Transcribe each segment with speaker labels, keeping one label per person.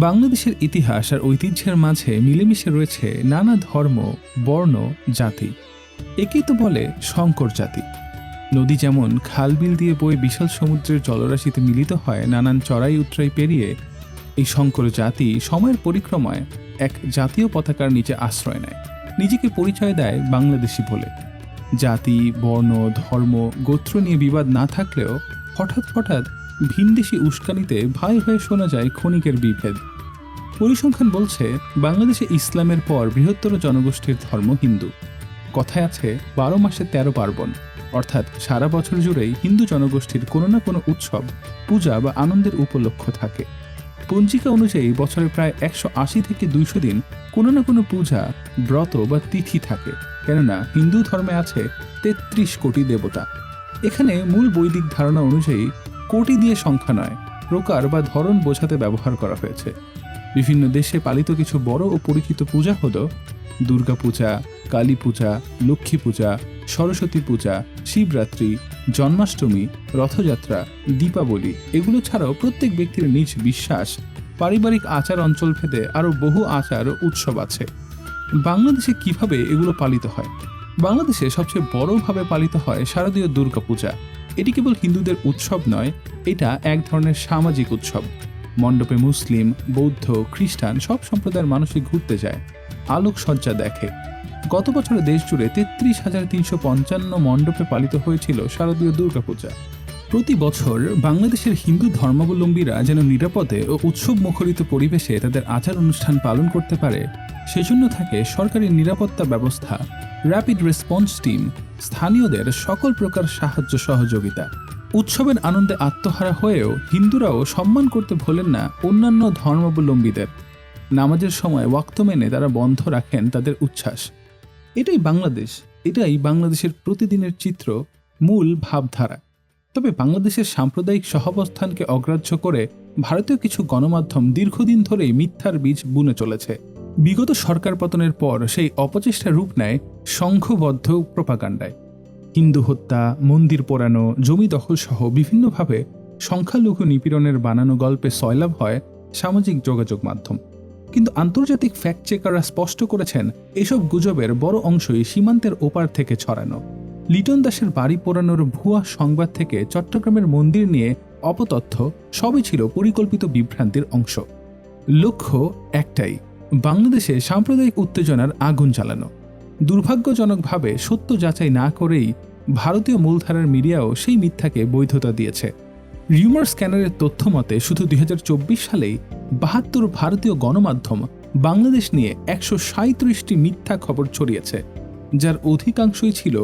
Speaker 1: বাংলাদেশের ইতিহাস আর ঐতিহ্যের মাঝে মিলেমিশে রয়েছে নানা ধর্ম, বর্ণ, জাতি। একেই তো বলে সংকর জাতি। নদী যেমন খালবিল দিয়ে বয়ে বিশাল সমুদ্রের জলরাশিতে মিলিত হয় নানান চড়াই উতরাই পেরিয়ে, এই সংকর জাতি সময়ের পরিক্রমায় এক জাতীয় পতাকার নিচে আশ্রয় নেয়, নিজেকে পরিচয় দেয় বাংলাদেশি বলে। জাতি, বর্ণ, ধর্ম, গোত্র নিয়ে বিবাদ না থাকলেও হঠাৎ হঠাৎ ভিনদেশি উস্কানিতে ভাই ভাই শোনা যায় ক্ষণিকের বিভেদ। পরিসংখ্যান বলছে বাংলাদেশে ইসলামের পর বৃহত্তর জনগোষ্ঠীর ধর্ম হিন্দু। কথায় আছে 12 মাসে 13 পার্বণ, অর্থাৎ সারা বছর জুড়েই হিন্দু জনগোষ্ঠীর কোনো না কোনো উৎসব, পূজা বা আনন্দের উপলক্ষ থাকে। পঞ্জিকা অনুযায়ী বছরে প্রায় 180 থেকে 200 দিন কোনো না কোনো পূজা, ব্রত বা তিথি থাকে, কেননা হিন্দু ধর্মে আছে 33 কোটি দেবতা। এখানে মূল বৈদিক ধারণা অনুযায়ী কোটি দিয়ে সংখ্যা নয়, প্রকার বা ধরন বোঝাতে ব্যবহার করা হয়েছে। বিভিন্ন দেশে পালিত কিছু বড় ও পরিচিত পূজা হল দুর্গা পূজা, কালী পূজা, লক্ষ্মী পূজা, সরস্বতী পূজা, শিবরাত্রি, জন্মাষ্টমী, রথযাত্রা, দীপাবলি। এগুলো ছাড়াও প্রত্যেক ব্যক্তির নিজ বিশ্বাস, পারিবারিক আচার অঞ্চলভেদে আরও বহু আচার ও উৎসব আছে। বাংলাদেশে কিভাবে এগুলো পালিত হয়? বাংলাদেশে সবচেয়ে বড়ভাবে পালিত হয় শারদীয় দুর্গা পূজা। এটি কেবল হিন্দুদের উৎসব নয়, এটা এক ধরনের সামাজিক উৎসব। মণ্ডপে মুসলিম, বৌদ্ধ, খ্রিস্টান সব সম্প্রদায়ের মানুষই ঘুরতে যায়, আলোকসজ্জা দেখে। গত বছরে দেশ জুড়ে 33,355 মণ্ডপে পালিত হয়েছিল শারদীয় দুর্গাপূজা। প্রতি বছর বাংলাদেশের হিন্দু ধর্মাবলম্বীরা যেন নিরাপদে ও উৎসব মুখরিত পরিবেশে তাদের আচার অনুষ্ঠান পালন করতে পারে, সেজন্য থাকে সরকারি নিরাপত্তা ব্যবস্থা, র্যাপিড রেসপন্স টিম, স্থানীয়দের সকল প্রকার সাহায্য সহযোগিতা। উৎসবের আনন্দে আত্মহারা হয়েও হিন্দুরাও সম্মান করতে ভোলেন না অন্যান্য ধর্মাবলম্বীদের। নামাজের সময় ওয়াক্ত মেনে তারা বন্ধ রাখেন তাদের উচ্ছ্বাস। এটাই বাংলাদেশ, এটাই বাংলাদেশের প্রতিদিনের চিত্র, মূল ভাবধারা। তবে বাংলাদেশের সাম্প্রদায়িক সহাবস্থানকে অগ্রাহ্য করে ভারতীয় কিছু গণমাধ্যম দীর্ঘদিন ধরেই মিথ্যার বীজ বুনে চলেছে। বিগত সরকার পতনের পর সেই অপচেষ্টা রূপ নেয় সংঘবদ্ধ প্রোপাগান্ডায়। হিন্দু হত্যা, মন্দির পোড়ানো, জমি দখল সহ বিভিন্নভাবে সংখ্যালঘু নিপীড়নের বানানো গল্পে সয়লাভ হয় সামাজিক যোগাযোগ মাধ্যম। কিন্তু আন্তর্জাতিক ফ্যাক্ট চেকাররা স্পষ্ট করেছেন এসব গুজবের বড় অংশই সীমান্তের ওপার থেকে ছড়ানো। লিটন দাসের বাড়ি পোড়ানোর ভুয়া সংবাদ থেকে চট্টগ্রামের মন্দির নিয়ে অপতথ্য সবই ছিল পরিকল্পিত বিভ্রান্তির অংশ। লক্ষ্য একটাই, বাংলাদেশে সাম্প্রদায়িক উত্তেজনার আগুন জ্বালানো। দুর্ভাগ্যজনকভাবে সত্য যাচাই না করেই ভারতীয় মূলধারার মিডিয়াও সেই মিথ্যাকে বৈধতা দিয়েছে। রিউমার স্ক্যানারের তথ্য মতে শুধু 2024 সালেই 72 ভারতীয় গণমাধ্যম বাংলাদেশ নিয়ে 137টি মিথ্যা খবর ছড়িয়েছে, যার অধিকাংশই ছিল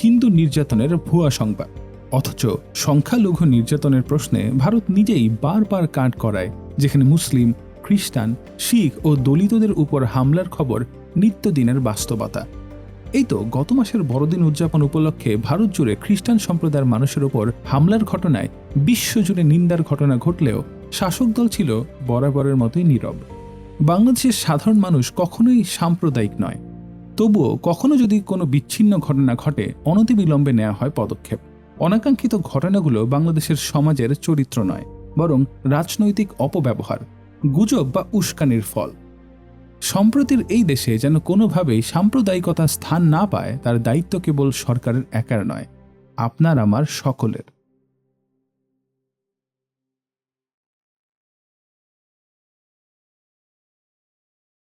Speaker 1: হিন্দু নির্যাতনের ভুয়া সংবাদ। অথচ সংখ্যালঘু নির্যাতনের প্রশ্নে ভারত নিজেই বারবার কাট করায়, যেখানে মুসলিম, খ্রিস্টান, শিখ ও দলিতদের উপর হামলার খবর নিত্যদিনের বাস্তবতা। এই তো গত মাসের বড়দিন উদযাপন উপলক্ষে ভারত জুড়ে খ্রিস্টান সম্প্রদায়ের মানুষের উপর হামলার ঘটনায় বিশ্বজুড়ে নিন্দার ঘটনা ঘটলেও শাসক দল ছিল বরাবরের মতোই নীরব। বাংলাদেশের সাধারণ মানুষ কখনোই সাম্প্রদায়িক নয়, তবুও কখনো যদি কোনো বিচ্ছিন্ন ঘটনা ঘটে অনতিবিলম্বে নেওয়া হয় পদক্ষেপ। অনাকাঙ্ক্ষিত ঘটনাগুলো বাংলাদেশের সমাজের চরিত্র নয়, বরং রাজনৈতিক অপব্যবহার, গুজব বা উস্কানির ফল। সম্প্রতির এই দেশে যেন কোনোভাবেই সাম্প্রদায়িকতা স্থান না পায়, তার দায়িত্ব কেবল সরকারের একার নয়, আপনার আমার সকলের।